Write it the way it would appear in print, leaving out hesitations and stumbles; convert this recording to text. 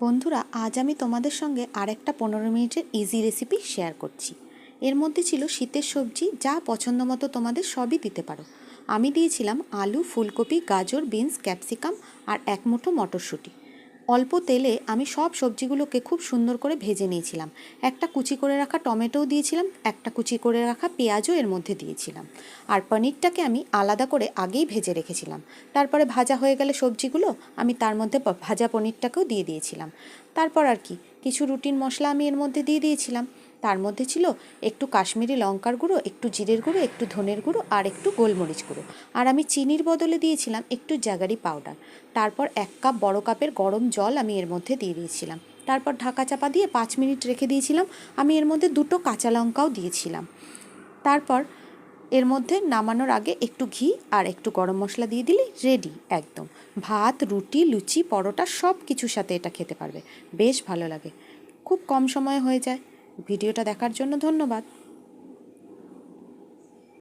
বন্ধুরা, আজ আমি তোমাদের সঙ্গে আরেকটা 15 মিনিটের ইজি রেসিপি শেয়ার করছি। এর মধ্যে ছিল শীতের সবজি, যা পছন্দ মতো তোমাদের সবই দিতে পারো। আমি দিয়েছিলাম আলু, ফুলকপি, গাজর, বিনস, ক্যাপসিকাম আর এক মুঠো মটরশুঁটি। অল্প তেলে আমি সব সবজিগুলোকে খুব সুন্দর করে ভেজে নিয়েছিলাম। একটা কুচি করে রাখা টমেটোও দিয়েছিলাম, একটা কুচি করে রাখা পেঁয়াজও এর মধ্যে দিয়েছিলাম। আর পনিরটাকে আমি আলাদা করে আগেই ভেজে রেখেছিলাম। তারপরে ভাজা হয়ে গেলে সবজিগুলো আমি তার মধ্যে ভাজা পনিরটাকেও দিয়ে দিয়েছিলাম। তারপর আর কি কিছু রুটিন মশলা আমি এর মধ্যে দিয়ে দিয়েছিলাম। তার মধ্যে ছিল একটু কাশ্মীরি লঙ্কার গুঁড়ো, একটু জিরের গুঁড়ো, একটু ধনের গুঁড়ো আর একটু গোলমরিচ গুঁড়ো। আর আমি চিনির বদলে দিয়েছিলাম একটু জাগারি পাউডার। তারপর 1 কাপ বড় কাপের গরম জল আমি এর মধ্যে দিয়ে দিয়েছিলাম। তারপর ঢাকা চাপা দিয়ে 5 মিনিট রেখে দিয়েছিলাম। আমি এর মধ্যে 2টো কাঁচা লঙ্কাও দিয়েছিলাম। তারপর এর মধ্যে নামানোর আগে একটু ঘি আর একটু গরম মশলা দিয়ে দিলেই রেডি একদম। ভাত, রুটি, লুচি, পরোটা সব কিছুর সাথে এটা খেতে পারবে। বেশ ভালো লাগে, খুব কম সময়ে হয়ে যায়। ভিডিওটা দেখার জন্য ধন্যবাদ।